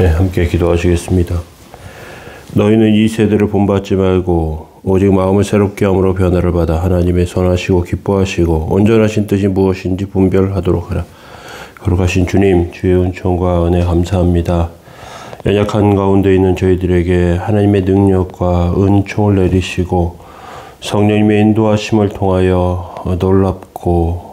네, 함께 기도하시겠습니다. 너희는 이 세대를 본받지 말고 오직 마음을 새롭게 함으로 변화를 받아 하나님의 선하시고 기뻐하시고 온전하신 뜻이 무엇인지 분별하도록 하라. 거룩하신 주님, 주의 은총과 은혜 감사합니다. 연약한 가운데 있는 저희들에게 하나님의 능력과 은총을 내리시고 성령님의 인도하심을 통하여 놀랍고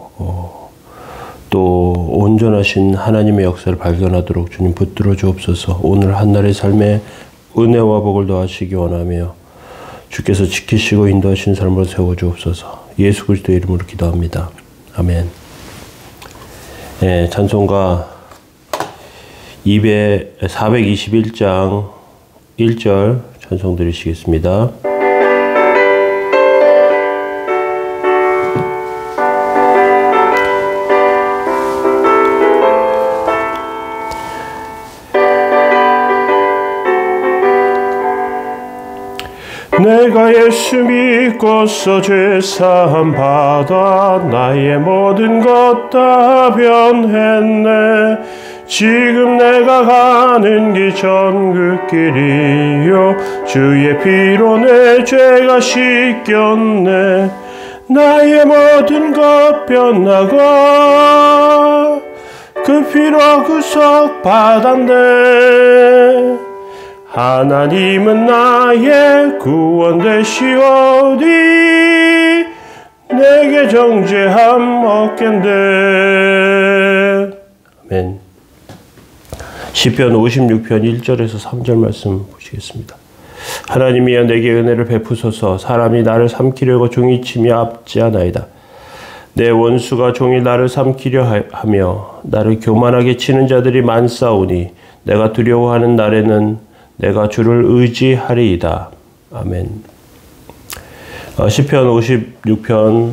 또 온전하신 하나님의 역사를 발견하도록 주님 붙들어 주옵소서. 오늘 한날의 삶에 은혜와 복을 더하시기 원하며 주께서 지키시고 인도하신 삶으로 세워주옵소서. 예수 그리스도의 이름으로 기도합니다. 아멘. 네, 찬송가 421장 1절 찬송 드리시겠습니다. 내가 예수 믿고서 죄사함 받아 나의 모든 것 다 변했네. 지금 내가 가는 길 전 그 길이요 주의 피로 내 죄가 씻겼네. 나의 모든 것 변하고 그 피로 구속 받았네. 하나님은 나의 구원 되시오니 내게 정죄함 없겠네. 아멘. 시편 56편 1절에서 3절 말씀 보시겠습니다. 하나님이여 내게 은혜를 베푸소서. 사람이 나를 삼키려고 종이 치며 앞지하나이다. 내 원수가 종일 나를 삼키려 하며 나를 교만하게 치는 자들이 많사오니 내가 두려워하는 날에는 내가 주를 의지하리이다. 아멘. 시편 56편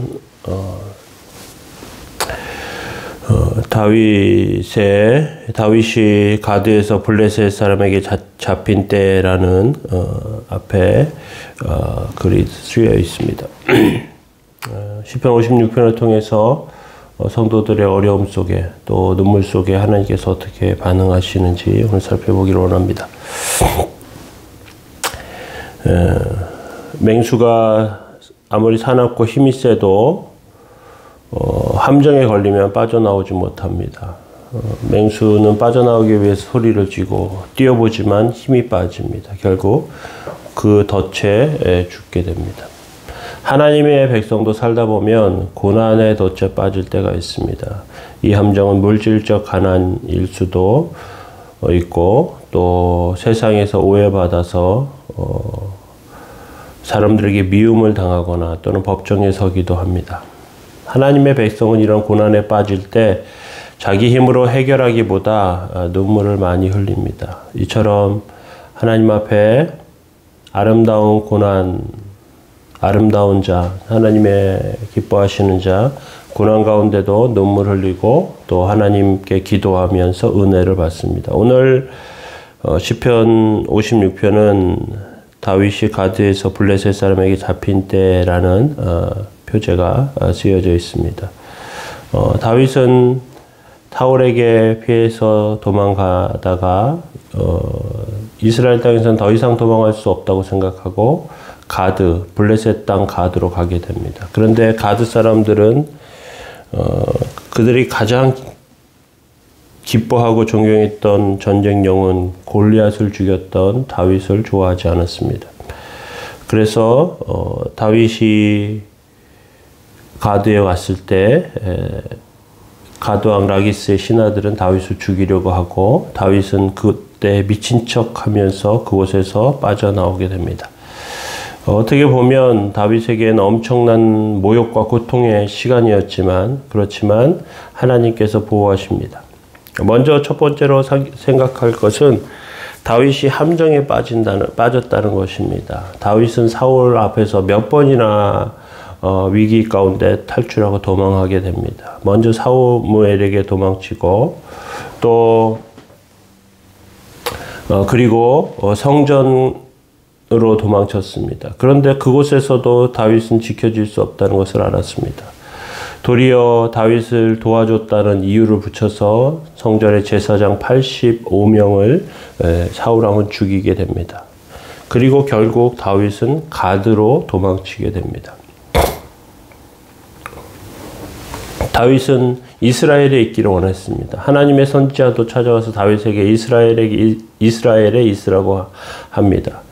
다윗이 가드에서 블레셋 사람에게 잡힌 때라는 앞에 글이 쓰여 있습니다. 시편 56편을 통해서 성도들의 어려움 속에 또 눈물 속에 하나님께서 어떻게 반응하시는지 오늘 살펴보기를 원합니다. 맹수가 아무리 사납고 힘이 세도 함정에 걸리면 빠져나오지 못합니다. 맹수는 빠져나오기 위해서 소리를 쥐고 뛰어보지만 힘이 빠집니다. 결국 그 덫에 죽게 됩니다. 하나님의 백성도 살다 보면 고난의 덫에 빠질 때가 있습니다. 이 함정은 물질적 가난일 수도 있고 또 세상에서 오해받아서 사람들에게 미움을 당하거나 또는 법정에 서기도 합니다. 하나님의 백성은 이런 고난에 빠질 때 자기 힘으로 해결하기보다 눈물을 많이 흘립니다. 이처럼 하나님 앞에 아름다운 자, 하나님의 기뻐하시는 자, 고난 가운데도 눈물 흘리고 또 하나님께 기도하면서 은혜를 받습니다. 오늘 시편 56편은 다윗이 가드에서 블레셋 사람에게 잡힌 때라는 표제가 쓰여져 있습니다. 다윗은 사울에게 피해서 도망가다가 이스라엘 땅에서는 더 이상 도망갈 수 없다고 생각하고 블레셋 땅 가드로 가게 됩니다. 그런데 가드 사람들은 그들이 가장 기뻐하고 존경했던 전쟁 영웅 골리앗을 죽였던 다윗을 좋아하지 않았습니다. 그래서 다윗이 가드에 왔을 때 가드왕 라기스의 신하들은 다윗을 죽이려고 하고 다윗은 그때 미친 척하면서 그곳에서 빠져나오게 됩니다. 어떻게 보면 다윗에게는 엄청난 모욕과 고통의 시간이었지만 그렇지만 하나님께서 보호하십니다. 먼저 첫 번째로 생각할 것은 다윗이 함정에 빠졌다는 것입니다. 다윗은 사울 앞에서 몇 번이나 위기 가운데 탈출하고 도망하게 됩니다. 먼저 사무엘에게 도망치고 또 그리고 성전으로 도망쳤습니다. 그런데 그곳에서도 다윗은 지켜질 수 없다는 것을 알았습니다. 도리어 다윗을 도와줬다는 이유를 붙여서 성전의 제사장 85명을 사울왕은 죽이게 됩니다. 그리고 결국 다윗은 가드로 도망치게 됩니다. 다윗은 이스라엘에 있기를 원했습니다. 하나님의 선지자도 찾아와서 다윗에게 이스라엘에 있으라고 합니다.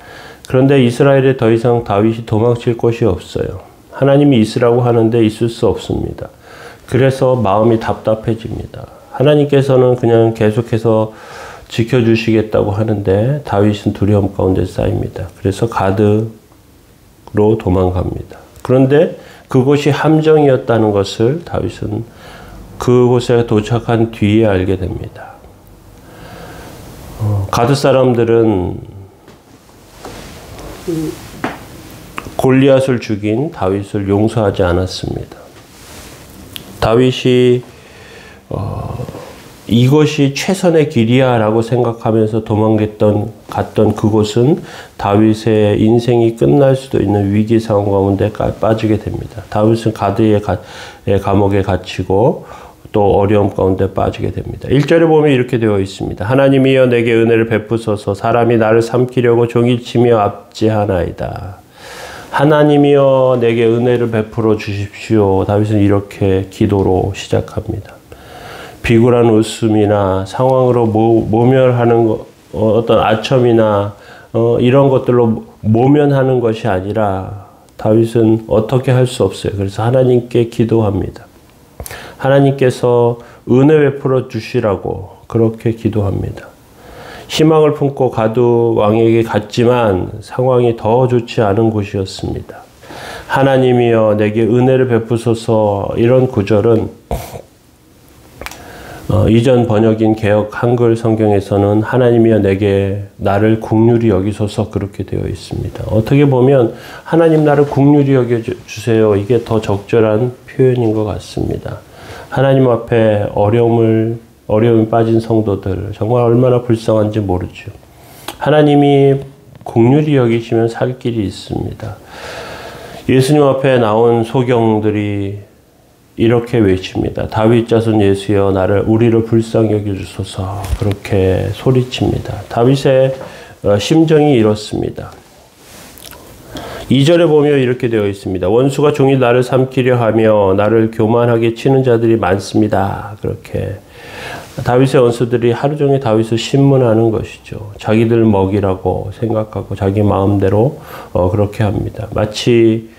그런데 이스라엘에 더 이상 다윗이 도망칠 곳이 없어요. 하나님이 있으라고 하는데 있을 수 없습니다. 그래서 마음이 답답해집니다. 하나님께서는 그냥 계속해서 지켜주시겠다고 하는데 다윗은 두려움 가운데 쌓입니다. 그래서 가드로 도망갑니다. 그런데 그곳이 함정이었다는 것을 다윗은 그곳에 도착한 뒤에 알게 됩니다. 가드 사람들은 골리앗을 죽인 다윗을 용서하지 않았습니다. 다윗이 이것이 최선의 길이야라고 생각하면서 갔던 그곳은 다윗의 인생이 끝날 수도 있는 위기 상황 가운데 빠지게 됩니다. 다윗은 가드의 감옥에 갇히고 또 어려움 가운데 빠지게 됩니다. 1절에 보면 이렇게 되어 있습니다. 하나님이여 내게 은혜를 베푸소서. 사람이 나를 삼키려고 종일치며 압제하나이다. 하나님이여 내게 은혜를 베풀어 주십시오. 다윗은 이렇게 기도로 시작합니다. 비굴한 웃음이나 상황으로 모면하는 어떤 아첨이나 이런 것들로 모면하는 것이 아니라 다윗은 어떻게 할 수 없어요. 그래서 하나님께 기도합니다. 하나님께서 은혜 베풀어 주시라고 그렇게 기도합니다. 희망을 품고 가드 왕에게 갔지만 상황이 더 좋지 않은 곳이었습니다. 하나님이여 내게 은혜를 베푸소서. 이런 구절은 이전 번역인 개역 한글 성경에서는 하나님이여 내게 나를 긍휼히 여기소서 그렇게 되어 있습니다. 어떻게 보면 하나님 나를 긍휼히 여겨주세요. 이게 더 적절한 표현인 것 같습니다. 하나님 앞에 어려움에 빠진 성도들 정말 얼마나 불쌍한지 모르죠. 하나님이 긍휼히 여기시면 살 길이 있습니다. 예수님 앞에 나온 소경들이 이렇게 외칩니다. 다윗 자손 예수여 우리를 불쌍히 여겨주소서. 그렇게 소리칩니다. 다윗의 심정이 이렇습니다. 2절에 보면 이렇게 되어 있습니다. 원수가 종일 나를 삼키려 하며 나를 교만하게 치는 자들이 많습니다. 그렇게 다윗의 원수들이 하루 종일 다윗을 신문하는 것이죠. 자기들 먹이라고 생각하고 자기 마음대로 그렇게 합니다. 마치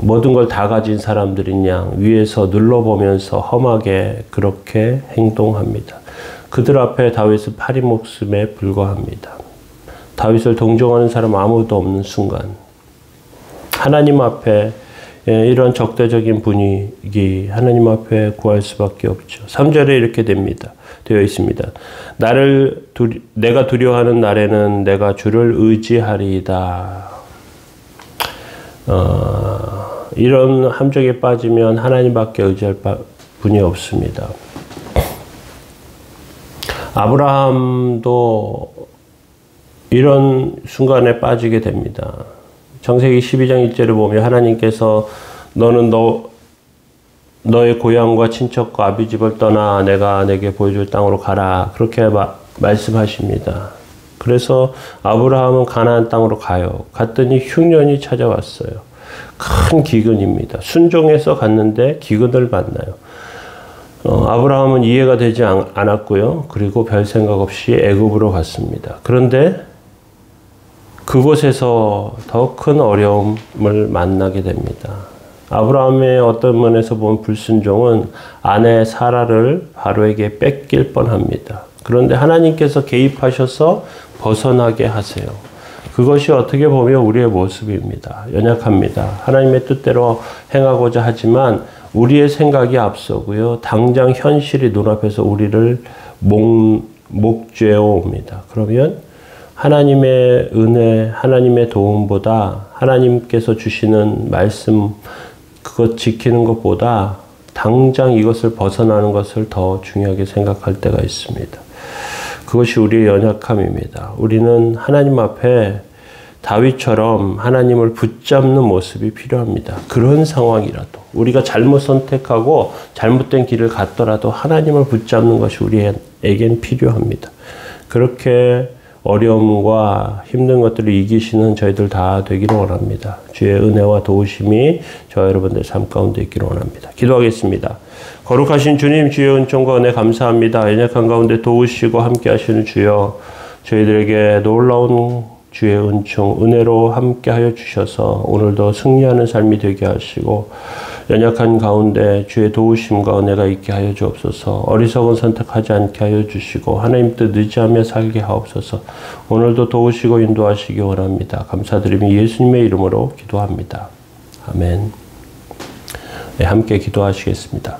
모든 걸 다 가진 사람들인 양 위에서 눌러보면서 험하게 그렇게 행동합니다. 그들 앞에 다윗은 파리 목숨에 불과합니다. 다윗을 동정하는 사람 아무도 없는 순간 하나님 앞에 이런 적대적인 분위기 하나님 앞에 구할 수밖에 없죠. 3절에 이렇게 되어 있습니다. 내가 두려워하는 날에는 내가 주를 의지하리이다. 이런 함정에 빠지면 하나님밖에 의지할 분이 없습니다. 아브라함도 이런 순간에 빠지게 됩니다. 창세기 12장 1절을 보면 하나님께서 너는 너의 고향과 친척과 아비집을 떠나 내가 내게 보여줄 땅으로 가라. 그렇게 말씀하십니다. 그래서 아브라함은 가나안 땅으로 가요. 갔더니 흉년이 찾아왔어요. 큰 기근입니다. 순종해서 갔는데 기근을 만나요. 아브라함은 이해가 되지 않았고요. 그리고 별 생각 없이 애굽으로 갔습니다. 그런데 그곳에서 더 큰 어려움을 만나게 됩니다. 아브라함의 어떤 면에서 본 불순종은 아내 사라를 바로에게 뺏길 뻔합니다. 그런데 하나님께서 개입하셔서 벗어나게 하세요. 그것이 어떻게 보면 우리의 모습입니다. 연약합니다. 하나님의 뜻대로 행하고자 하지만 우리의 생각이 앞서고요. 당장 현실이 눈앞에서 우리를 목죄어 옵니다. 그러면 하나님의 은혜, 하나님의 도움보다 하나님께서 주시는 말씀 그것 지키는 것보다 당장 이것을 벗어나는 것을 더 중요하게 생각할 때가 있습니다. 그것이 우리의 연약함입니다. 우리는 하나님 앞에 다윗처럼 하나님을 붙잡는 모습이 필요합니다. 그런 상황이라도 우리가 잘못 선택하고 잘못된 길을 갔더라도 하나님을 붙잡는 것이 우리에겐 필요합니다. 그렇게 어려움과 힘든 것들을 이기시는 저희들 다 되기를 원합니다. 주의 은혜와 도우심이 저와 여러분들 삶 가운데 있기를 원합니다. 기도하겠습니다. 거룩하신 주님, 주의 은총과 은혜 감사합니다. 연약한 가운데 도우시고 함께 하시는 주여, 저희들에게 놀라운 주의 은총, 은혜로 함께하여 주셔서 오늘도 승리하는 삶이 되게 하시고 연약한 가운데 주의 도우심과 은혜가 있게 하여 주옵소서. 어리석은 선택하지 않게 하여 주시고 하나님 뜻 의지하며 살게 하옵소서. 오늘도 도우시고 인도하시기 원합니다. 감사드리며 예수님의 이름으로 기도합니다. 아멘. 네, 함께 기도하시겠습니다.